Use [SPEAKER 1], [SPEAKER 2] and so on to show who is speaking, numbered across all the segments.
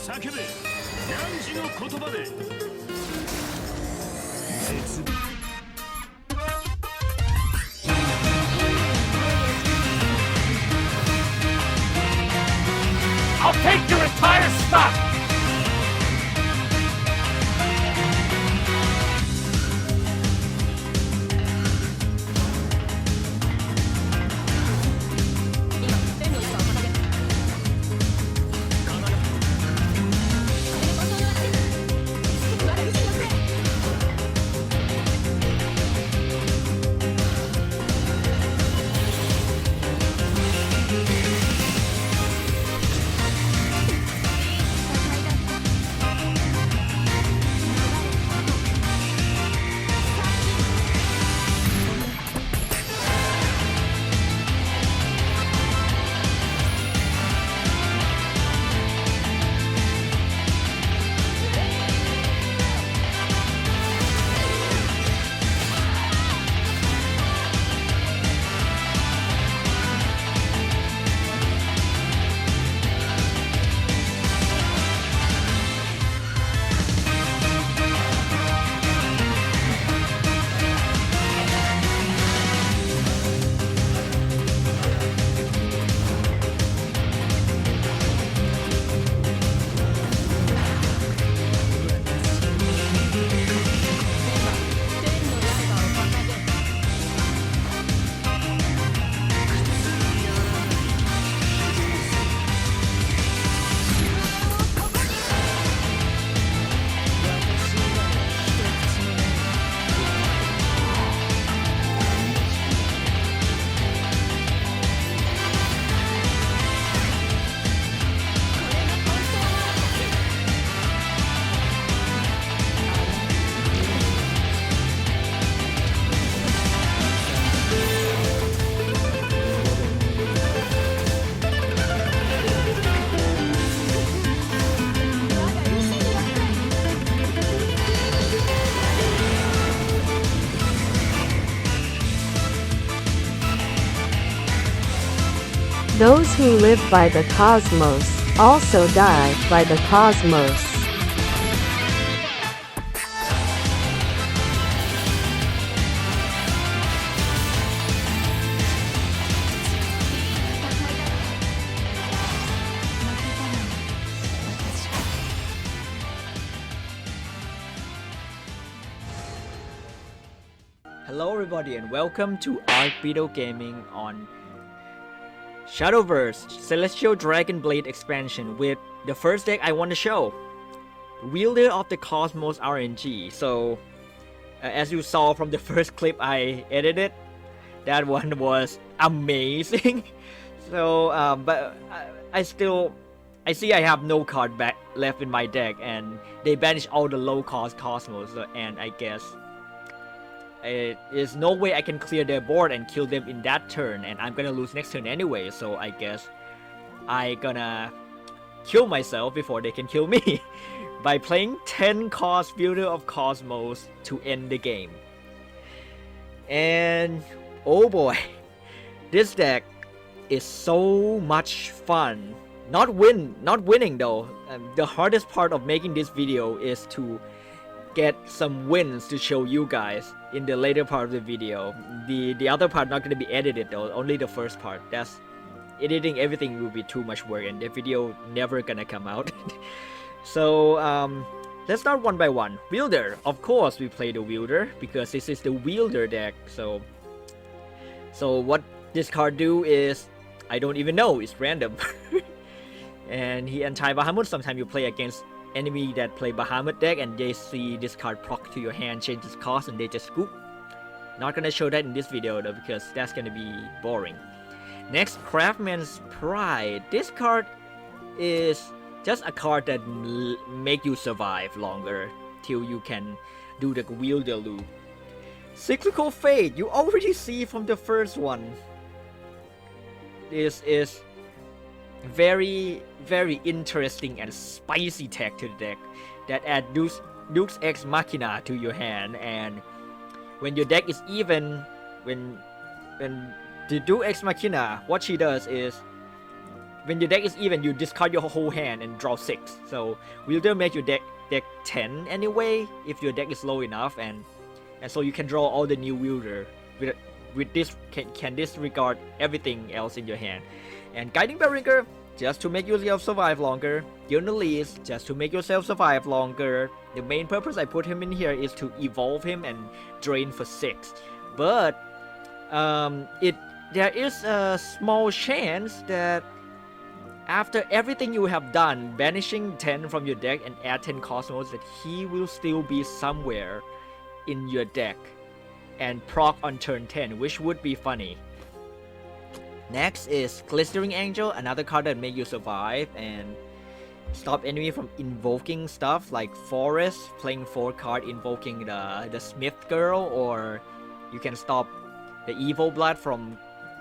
[SPEAKER 1] 叫べ汝の言葉で絶
[SPEAKER 2] I'll take your entire stock!
[SPEAKER 3] Those who live by the cosmos also die by the cosmos.
[SPEAKER 4] Hello everybody and welcome to ArkBeetle Gaming on Shadowverse Celestial Dragonblade expansion with the first deck I want to show, Wielder of the Cosmos RNG. So as you saw from the first clip I edited, that one was amazing. So but I see I have no card back left in my deck and they banished all the low cost Cosmos, and I guess there's no way I can clear their board and kill them in that turn, and I'm gonna lose next turn anyway, so I guess I gonna kill myself before they can kill me by playing 10 cost Wielder of Cosmos to end the game. And oh boy, this deck is so much fun. Not winning though. The hardest part of making this video is to get some wins to show you guys in the later part of the video. The other part not gonna be edited though, only the first part. That's editing everything will be too much work and the video never gonna come out. So let's start one by one. Wielder, of course we play the Wielder because this is the Wielder deck. So what this card do is I don't even know, it's random. And he anti-Bahamut. Sometimes you play against enemy that play Bahamut deck and they see this card proc to your hand, change its cost, and they just scoop. Not gonna show that in this video though because that's gonna be boring. Next, Craftsman's Pride. This card is just a card that make you survive longer till you can do the Wielder loop. Cyclical Fate, you already see from the first one. This is very interesting and spicy tech to the deck that add Deus Ex Machina to your hand, and when your deck is even, when the Deus Ex Machina, what she does is when your deck is even, you discard your whole hand and draw 6. So Wielder make your deck 10 anyway if your deck is low enough, and so you can draw all the new Wielder with this can disregard everything else in your hand. And Guiding Bellringer, just to make yourself survive longer. Journalist, just to make yourself survive longer. The main purpose I put him in here is to evolve him and drain for 6. But there is a small chance that after everything you have done, banishing 10 from your deck and add 10 Cosmos, that he will still be somewhere in your deck and proc on turn 10, which would be funny. Next is Glistering Angel, another card that make you survive and stop enemy from invoking stuff like Forest, playing 4 card invoking the Smith Girl, or you can stop the Evil Blood from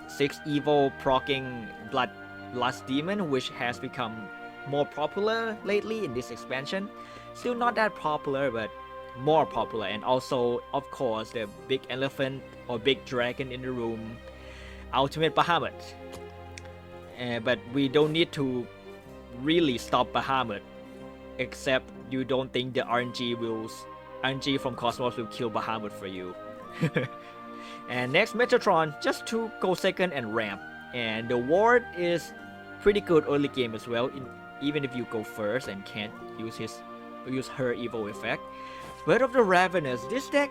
[SPEAKER 4] 6 evil proccing Bloodlust Demon, which has become more popular lately in this expansion. Still not that popular, but more popular. And also, of course, the big elephant or big dragon in the room, Ultimate Bahamut. But we don't need to really stop Bahamut, except you don't think the RNG from Cosmos will kill Bahamut for you. And next, Metatron, just to go second and ramp. And the ward is pretty good early game as well, even if you go first and can't use her evil effect. Bird of the Ravenous, this deck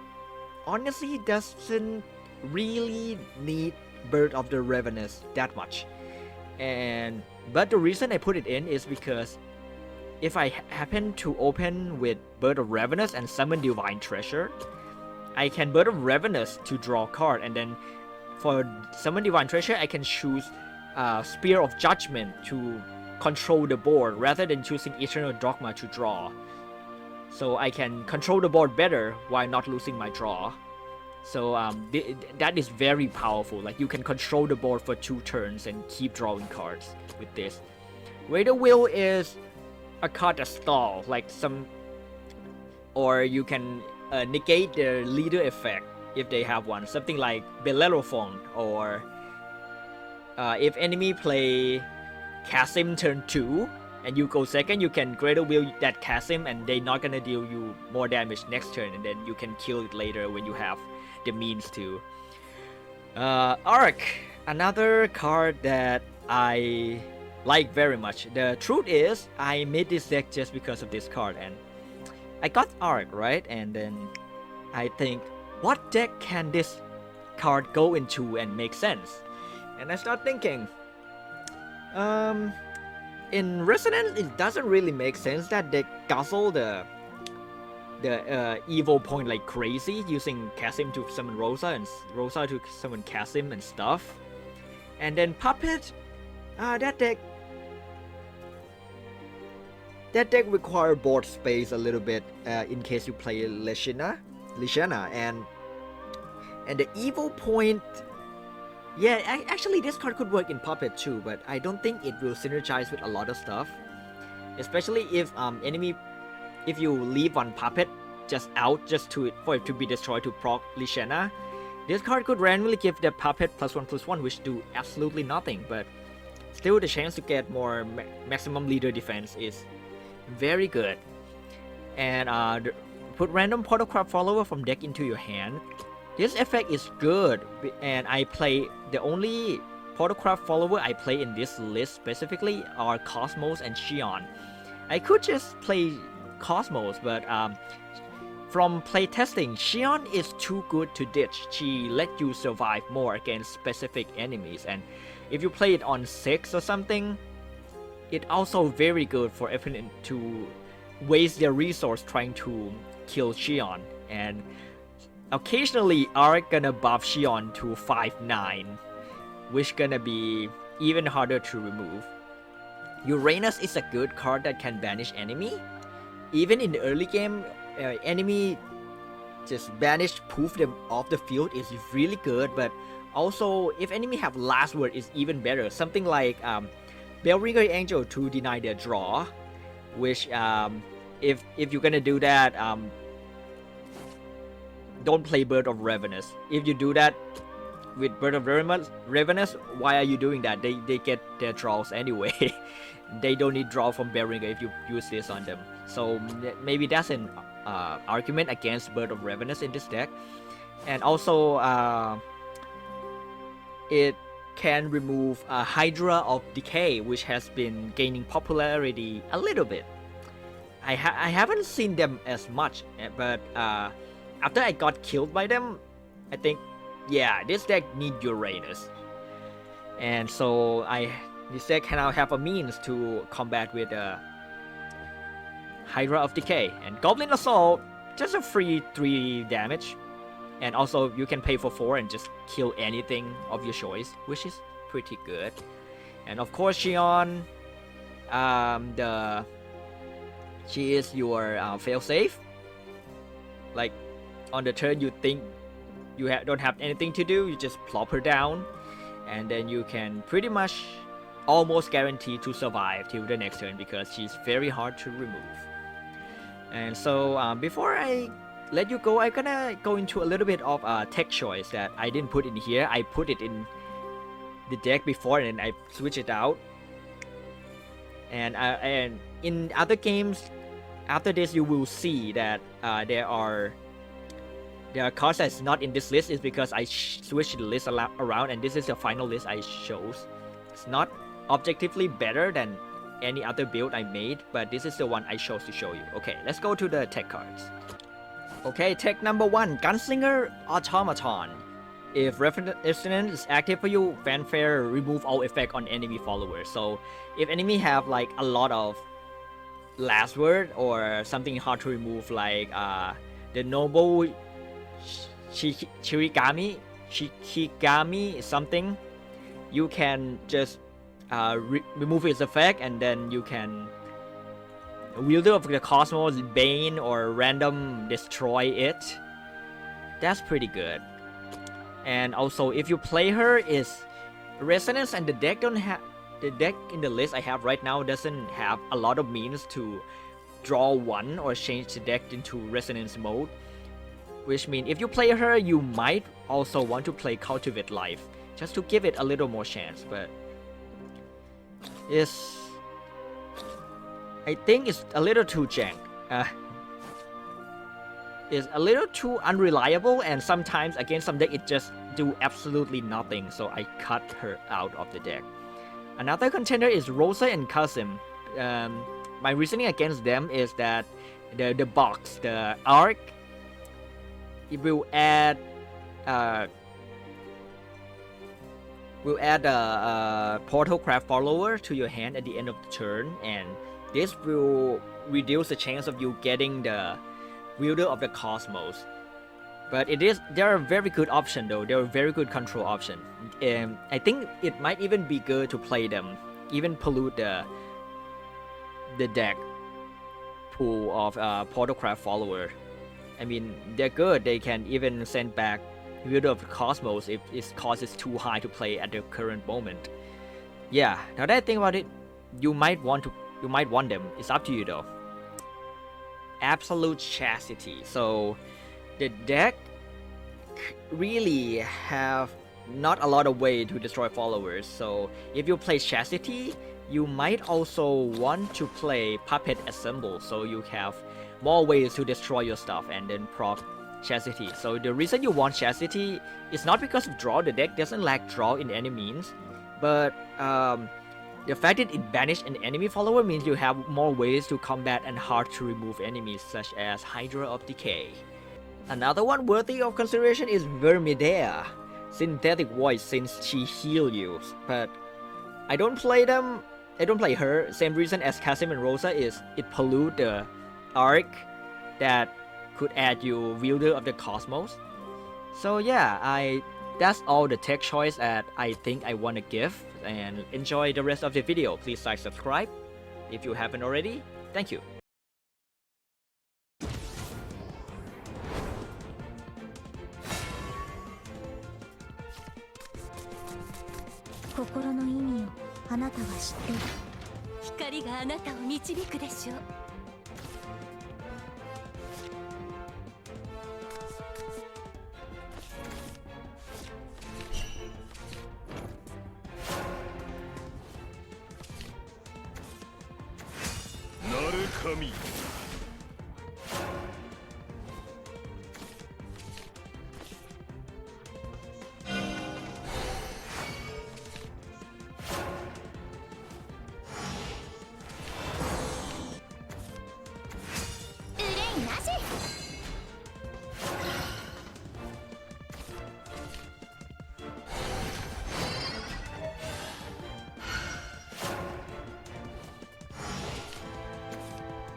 [SPEAKER 4] honestly doesn't really need Bird of the Ravenous that much. But the reason I put it in is because if I happen to open with Bird of Ravenous and summon Divine Treasure, I can Bird of Ravenous to draw a card, and then for summon Divine Treasure I can choose Spear of Judgment to control the board rather than choosing Eternal Dogma to draw. So I can control the board better while not losing my draw. So that is very powerful. Like, you can control the board for 2 turns and keep drawing cards with this. Raider Will is a card that stall, like or you can negate their leader effect if they have one. Something like Bellerophon, or if enemy play Kasim turn 2 and you go second, you can Greater Will that Kasim and they're not gonna deal you more damage next turn, and then you can kill it later when you have the means to. Ark, another card that I like very much. The truth is, I made this deck just because of this card, and I got Ark, right? And then I think, what deck can this card go into and make sense? And I start thinking, in Resonance, it doesn't really make sense that they guzzle the evil point like crazy, using Kasim to summon Rosa and Rosa to summon Kasim and stuff. And then Puppet, that deck require board space a little bit in case you play Lishana, and the evil point. Yeah, actually this card could work in Puppet too, but I don't think it will synergize with a lot of stuff. Especially if if you leave one Puppet just out for it to be destroyed to proc Lishana, this card could randomly give the Puppet +1/+1, which do absolutely nothing, but still the chance to get more maximum leader defense is very good. And put random Protocraft follower from deck into your hand. This effect is good, and I play the only Protocraft follower I play in this list specifically are Cosmos and Xion. I could just play Cosmos, but from playtesting, Xion is too good to ditch. She let you survive more against specific enemies, and if you play it on 6 or something, it's also very good for opponent to waste their resource trying to kill Xion. And occasionally Ark gonna buff Xion to 5/9, which gonna be even harder to remove. Uranus is a good card that can banish enemy. Even in the early game, enemy just banish, poof them off the field is really good, but also if enemy have last word is even better. Something like Bellringer Angel to deny their draw, which if you're gonna do that, don't play Bird of Ravenous. If you do that, with Bird of Ravenous, why are you doing that? They get their draws anyway. They don't need draw from Beringer if you use this on them. So maybe that's an argument against Bird of Ravenous in this deck. And also it can remove Hydra of Decay, which has been gaining popularity a little bit. I haven't seen them as much, but after I got killed by them, I think, yeah, this deck needs Uranus. And so this deck can now have a means to combat with Hydra of Decay. And Goblin Assault, just a free 3 damage. And also you can pay for 4 and just kill anything of your choice, which is pretty good. And of course Xion, she is your failsafe. Like on the turn you think you don't have anything to do, you just plop her down, and then you can pretty much almost guarantee to survive till the next turn because she's very hard to remove. And so before I let you go, I'm gonna go into a little bit of tech choice that I didn't put in here. I put it in the deck before and then I switch it out. And in other games after this you will see that there are cards that's not in this list is because I switched the list around, and this is the final list I chose. It's not objectively better than any other build I made, but this is the one I chose to show you. Okay, let's go to the tech cards. Okay, tech number 1, Gunslinger Automaton. If Resonance is active for you, Fanfare remove all effect on enemy followers. So if enemy have like a lot of last word or something hard to remove, like the Noble Shikigami something, you can just remove its effect, and then you can Wielder of the Cosmos, Bane, or random destroy it. That's pretty good. And also if you play her is Resonance, and the deck in the list I have right now doesn't have a lot of means to draw one or change the deck into Resonance mode, which means if you play her you might also want to play Cultivate Life just to give it a little more chance, but I think it's a little too jank. It's a little too unreliable, and sometimes against some deck it just do absolutely nothing, so I cut her out of the deck. Another contender is Rosa and Kasim. My reasoning against them is that the box, the Ark, it will add a Portalcraft follower to your hand at the end of the turn, and this will reduce the chance of you getting the Wielder of the Cosmos. But there are a very good option though. They're a very good control option. I think it might even be good to play them, even pollute the deck pool of Portalcraft follower. I mean, they're good. They can even send back Wielder of the Cosmos if its cost is too high to play at the current moment. Yeah, now that I think about it, you might want them. It's up to you though. Absolute Chastity. So the deck really have not a lot of way to destroy followers. So if you play Chastity, you might also want to play Puppet Assemble, so you have more ways to destroy your stuff and then proc Chastity. So the reason you want Chastity is not because of draw. The deck doesn't lack draw in any means, but the fact that it banished an enemy follower means you have more ways to combat and hard to remove enemies, such as Hydra of Decay. Another one worthy of consideration is Vermidea, Synthetic Voice, since she heals you, but I don't play them. I don't play her. Same reason as Kasim and Rosa is it pollute the Ark that could add you Wielder of the Cosmos. So yeah, that's all the tech choice that I think I want to give, and enjoy the rest of the video. Please like, subscribe if you haven't already. Thank you.
[SPEAKER 5] 心の意味をあなたは知っている。光があなたを導くでしょう。
[SPEAKER 1] 神よ。
[SPEAKER 5] 憂いなし。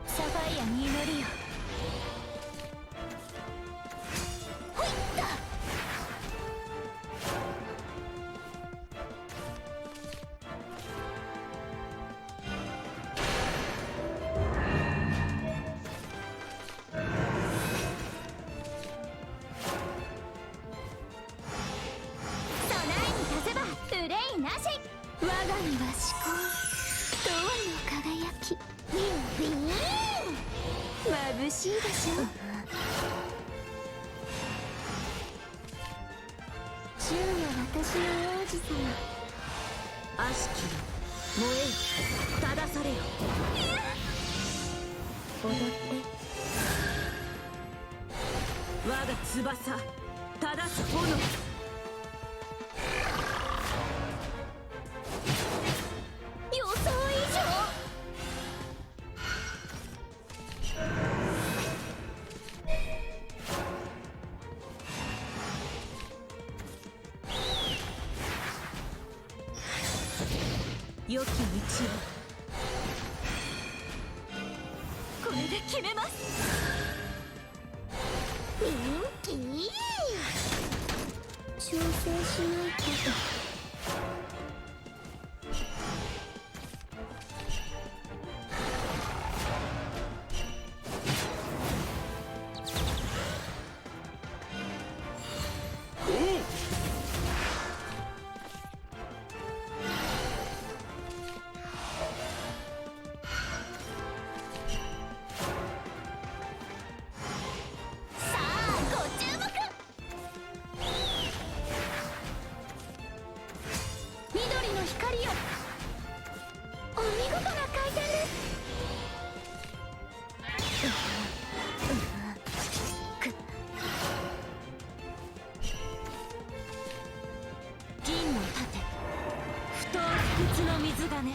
[SPEAKER 5] サファイアに祈りよ。ほいった。備えに立てば憂いなし。我が身は思考、永遠の輝き。ビンビン眩しいでしょ。銃は私の王子様。悪しきよ、燃えよ、正されよ。踊って。我が翼正す炎。予想以上。良き道を。これで決めます。人気調整しないと。さあご注目。緑の光よ。お見事な回転です。銀の盾、不当不屈の水がね。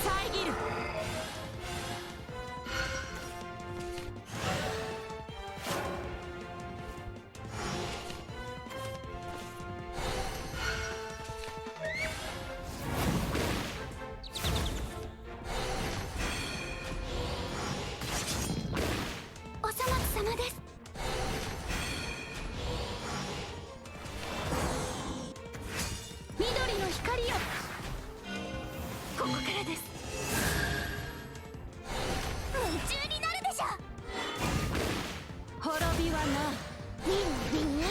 [SPEAKER 5] 遮る。お粗末様です。緑の光よ。ここからです。夢中になるでしょ。滅びはな。ビンビン。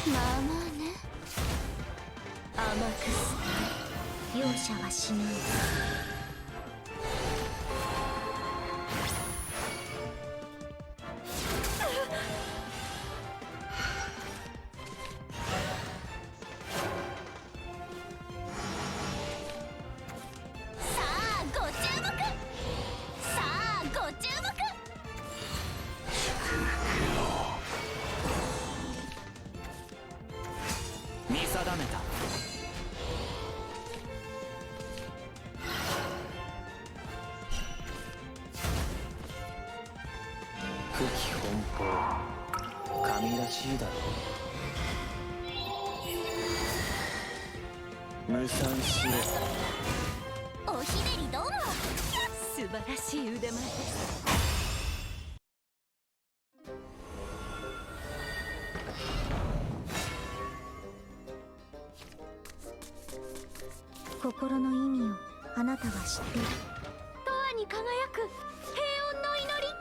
[SPEAKER 5] まあまあね。甘くすって容赦はしない。さあご注目。さあご注目。
[SPEAKER 2] 見定めた。
[SPEAKER 6] 不起奔放、神らしいだろう。無賛しろ。
[SPEAKER 5] おひねりどうも。
[SPEAKER 7] 素晴らしい腕前です。
[SPEAKER 5] 心の意味をあなたは知っている。永遠に輝く平穏の祈り。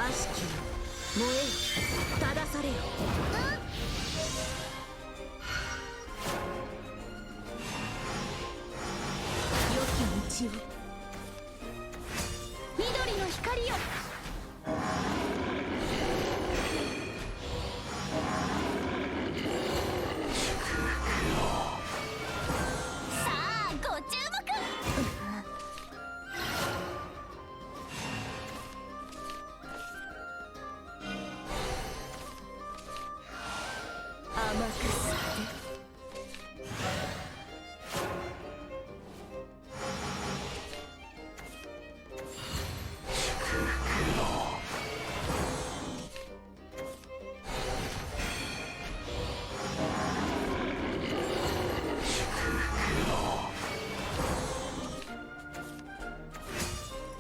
[SPEAKER 7] 悪しきよ燃えよ正されよ良き道を
[SPEAKER 5] 緑の光よさあご注目
[SPEAKER 7] 甘く吸って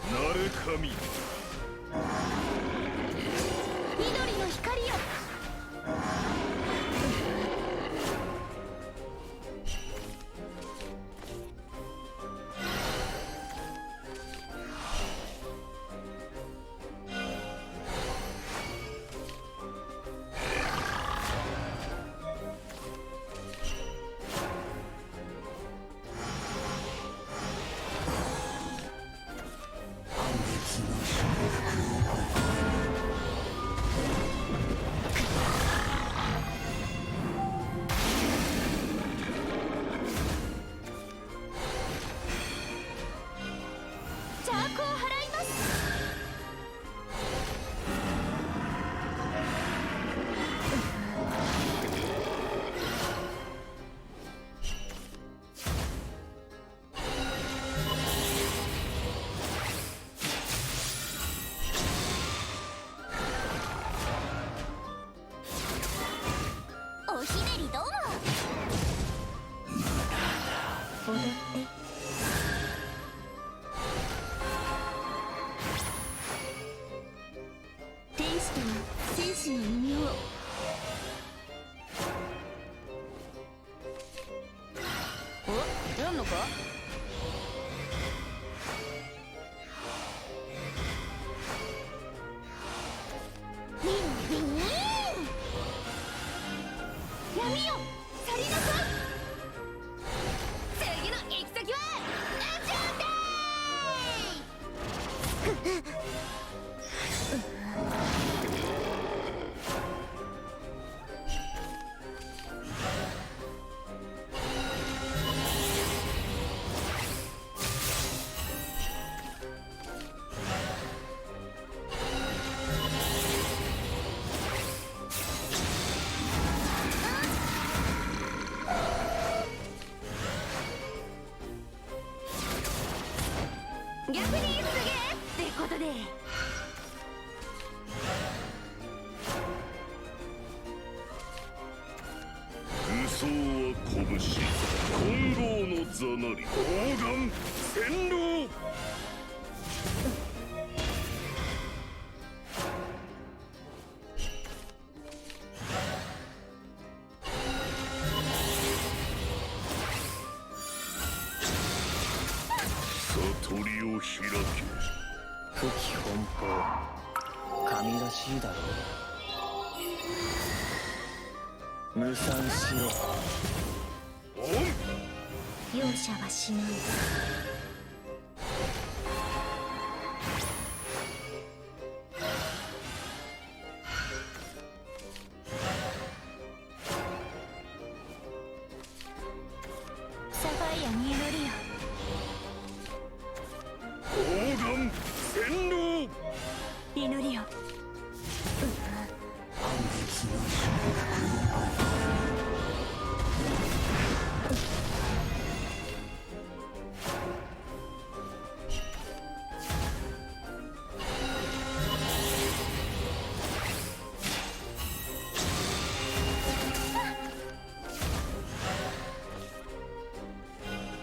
[SPEAKER 1] なれ神
[SPEAKER 5] 緑の光よ邪悪を払いますおひねりどうも踊って天使とは戦士の異名
[SPEAKER 7] おやんのか
[SPEAKER 5] ビンビン闇よ去りなさい次の行き先は宇宙逆にすげえってことで
[SPEAKER 1] 武装は拳金剛の座なり黄金戦狼悟りを開け
[SPEAKER 6] 不起奔放神らしいだろう無賛しろ
[SPEAKER 1] オン
[SPEAKER 5] 容赦はしないサファイアに祈りよ
[SPEAKER 1] 黄金戦狼
[SPEAKER 5] 祈りよ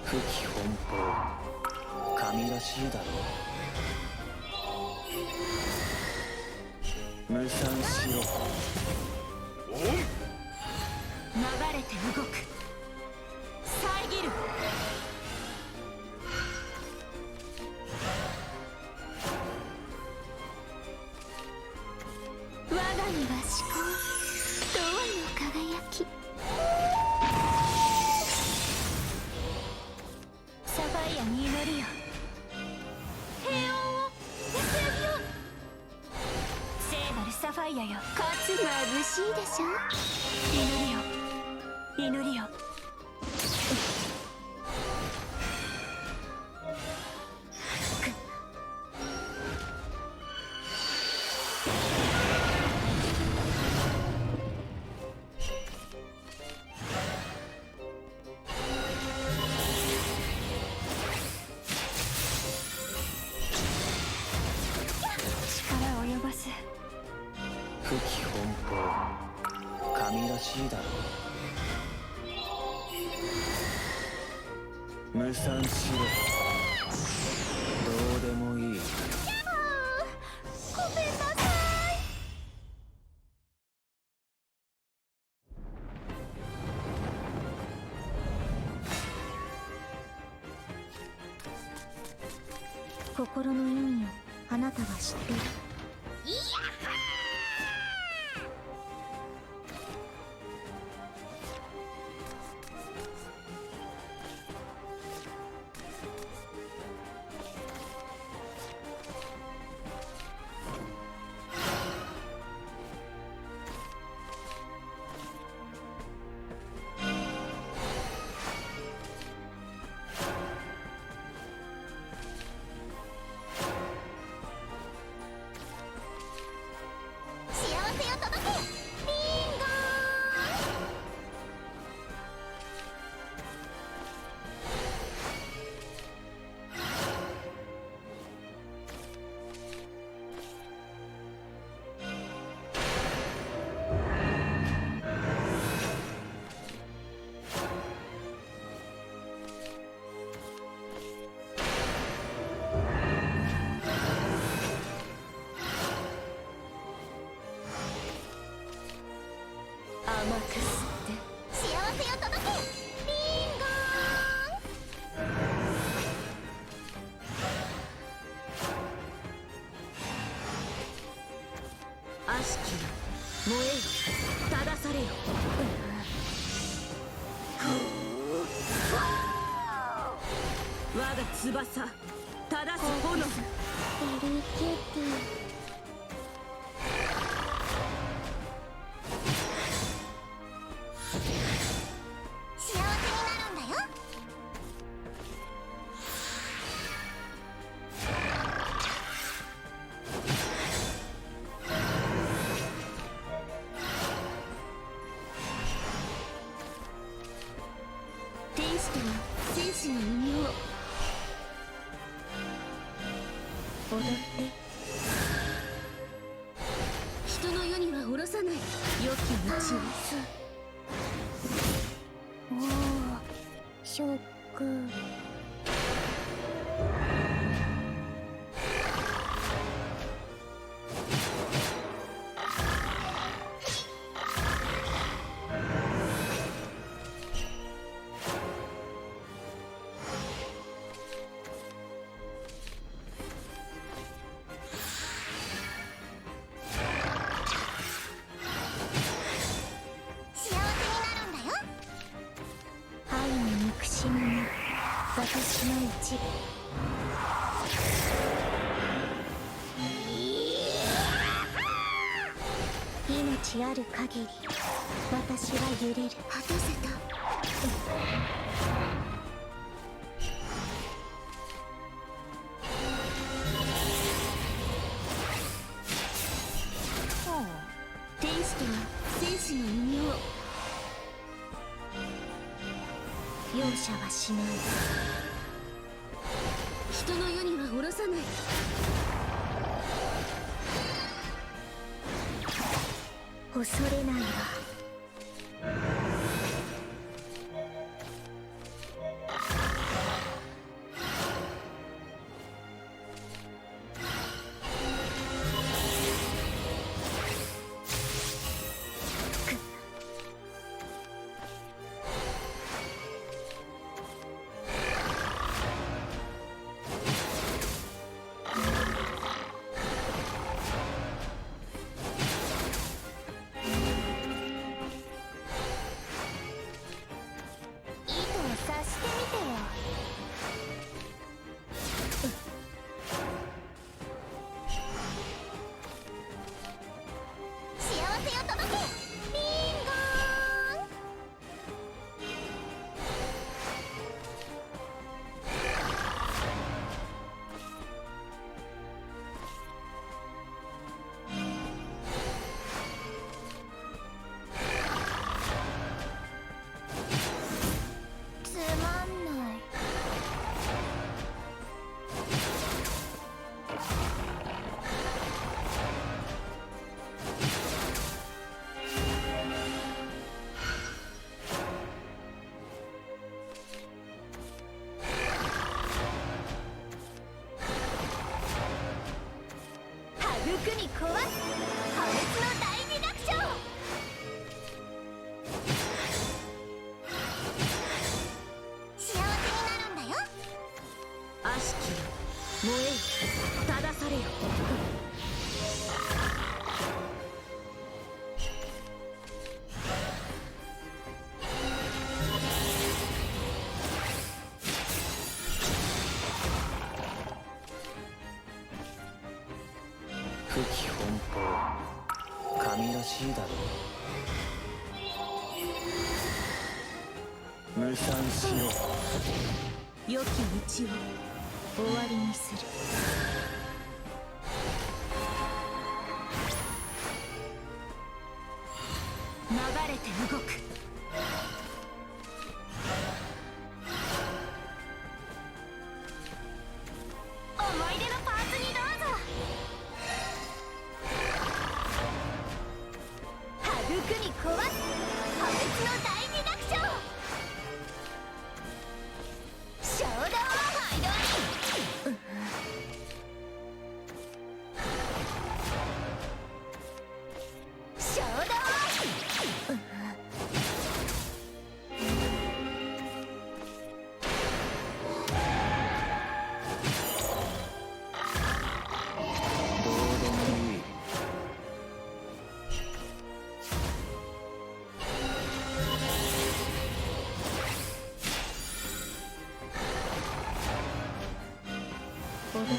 [SPEAKER 6] 不起奔放神らしいだろう無賛しろ
[SPEAKER 1] オン
[SPEAKER 5] 流れて動く遮るには至高永遠の輝きサファイアに祈るよ平穏を安らぎを聖なるサファイアよかつ眩しいでしょ祈りよ祈りよ力を及ばす
[SPEAKER 6] 不起奔放神らしいだろう無賛しろどうでもいい
[SPEAKER 5] ごめんなさい心の意味をあなたは知っている幸せを届けリンゴ甘く吸って幸せを届けリンゴ悪しきよ燃えよ正されよ我が翼正す炎デリケート幸せになるんだよ天使とは戦士の異名踊って人の世には下ろさない良き道をおおショック幸せになるんだよ愛の憎しみも私の一部命ある限り私は揺れる果たせた天使とは戦士の異名容赦はしない人の世には下ろさない恐れないわ育に壊す破滅の第二楽章。幸せになるんだよ。
[SPEAKER 7] 悪しきよ燃えよ正されよ。
[SPEAKER 6] 不起奔放神らしいだろう。無賛しろ。
[SPEAKER 7] 良き道を終わりにする。流れて動く。
[SPEAKER 5] 思い出のパーツにどうぞ。育に壊す破滅の第二楽章。衝動をハイドイン。衝動
[SPEAKER 6] どうでもいい。
[SPEAKER 7] 踊って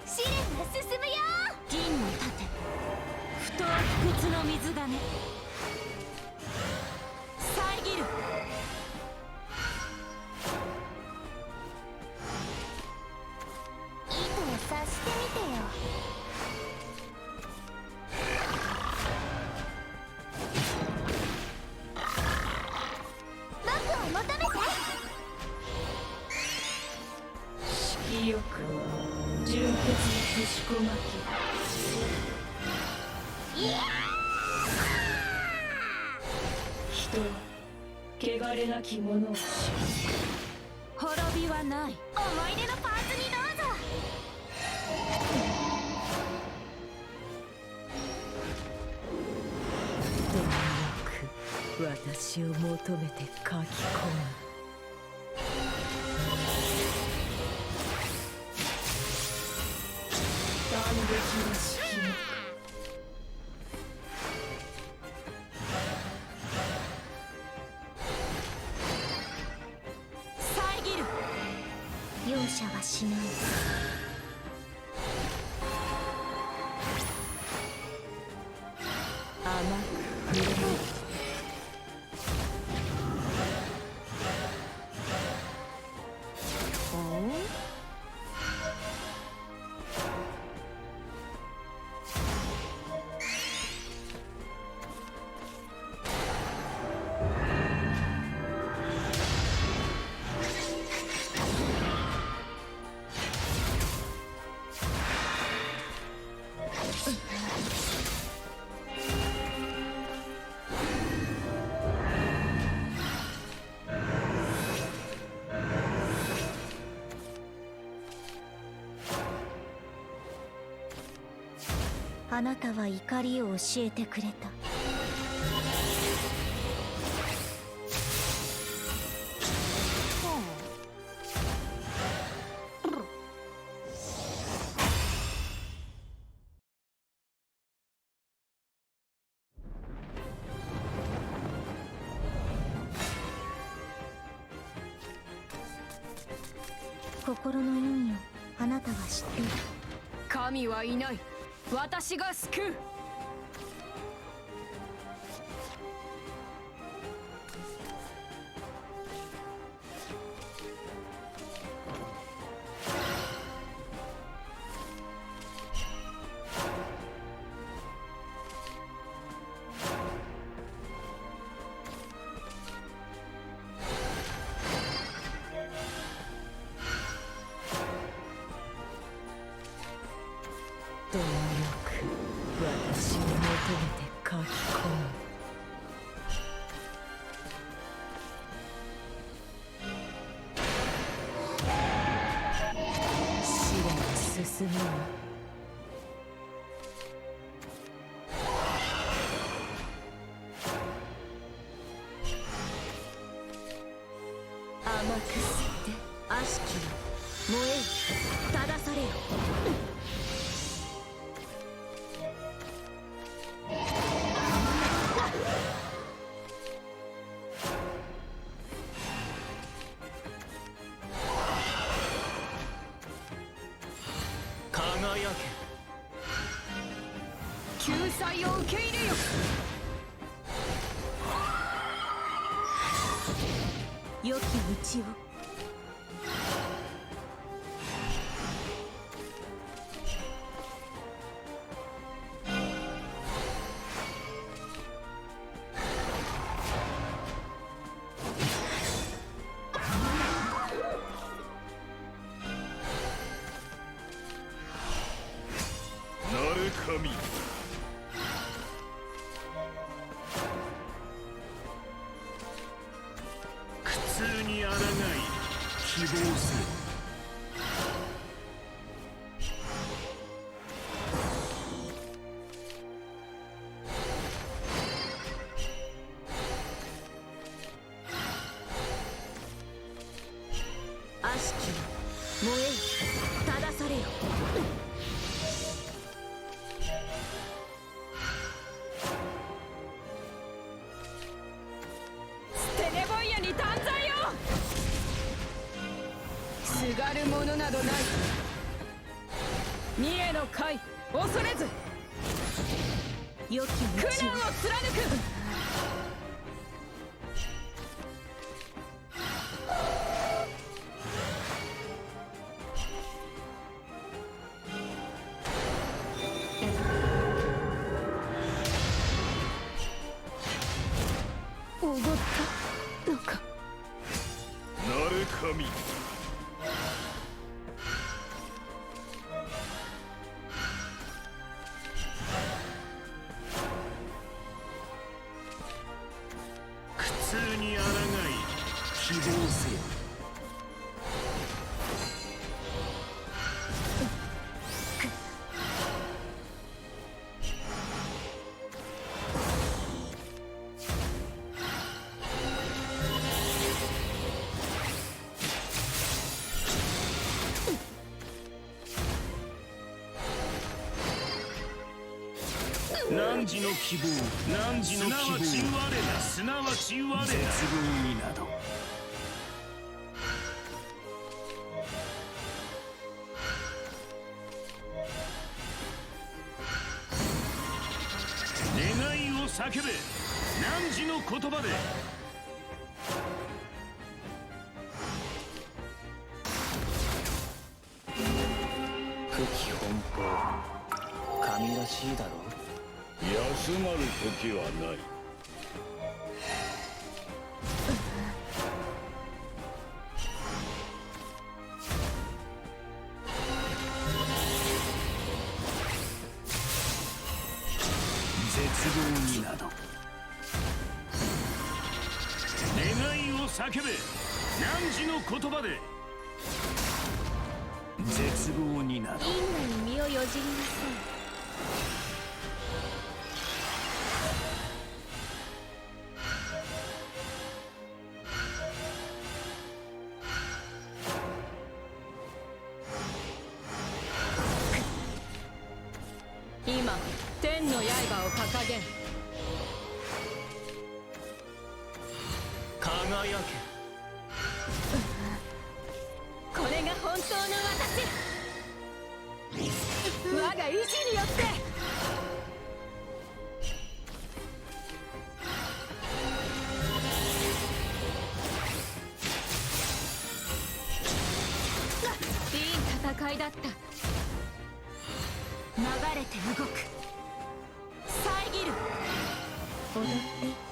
[SPEAKER 5] 試練が進むよ。
[SPEAKER 7] 銀の盾不当不屈の水がね遮る。
[SPEAKER 5] 糸を察してみてよ。僕を求めて。
[SPEAKER 7] 色欲純潔にぶしこまき。
[SPEAKER 5] いや
[SPEAKER 7] 人は汚れなき者を知る。滅びはない。
[SPEAKER 5] 思い出のパーツにどうぞ。
[SPEAKER 7] 貪欲私を求めて書き込む。断撃の式目。遮る。容赦はしない。甘く触れる。あなたは怒りを教えてくれた。心の意味をあなたは知っている。神はいない。私が救う。貪欲私くって悪しきよ燃えよ正されよ
[SPEAKER 6] 輝け
[SPEAKER 7] 救済を受け入れよ良き道を
[SPEAKER 1] なれ神苦痛に抗い希望せよ
[SPEAKER 7] 悪しきよ燃えよ正されよステネボイヤに断罪よすがるものなどない三重の会恐れず良き道を苦難を貫くおごったのか
[SPEAKER 1] なれ神苦痛に抗い希望せよ汝の希望汝の希望すなわち我ら絶望になど願いを叫べ汝の言葉で
[SPEAKER 6] 不起奔放神らしいだろう
[SPEAKER 1] 休まる時はない絶望になど願いを叫べ汝の言葉で絶望になど
[SPEAKER 7] 因果に身をよじりなさい今天の刃を掲げ
[SPEAKER 6] 輝け
[SPEAKER 7] これが本当の私我が意志によっていい戦いだった流れて動く遮る踊って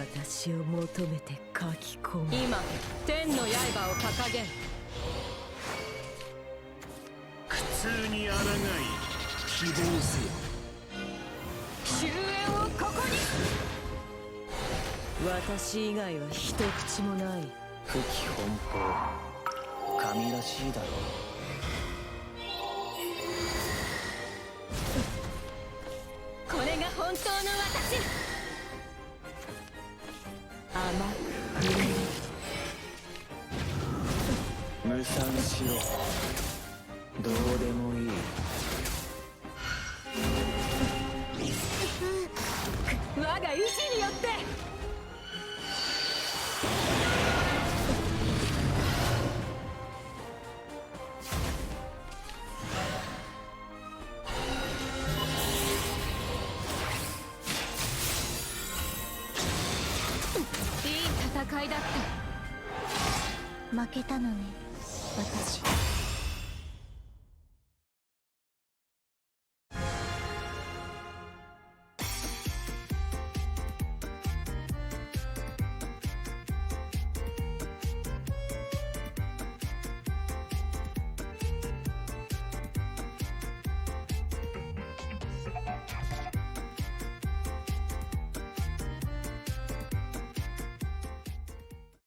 [SPEAKER 7] 私を求めて書き込む。今天の刃を掲げん。
[SPEAKER 1] 苦痛に抗い希望せよ。
[SPEAKER 7] 終焉をここに。私以外は一口もない。
[SPEAKER 6] 不起奔放神らしいだろう。
[SPEAKER 7] これが本当の私。甘くくれる。
[SPEAKER 6] 無賛しろ。どうでもいい。
[SPEAKER 7] 我が意志によって。いい戦いだった。負けたのね。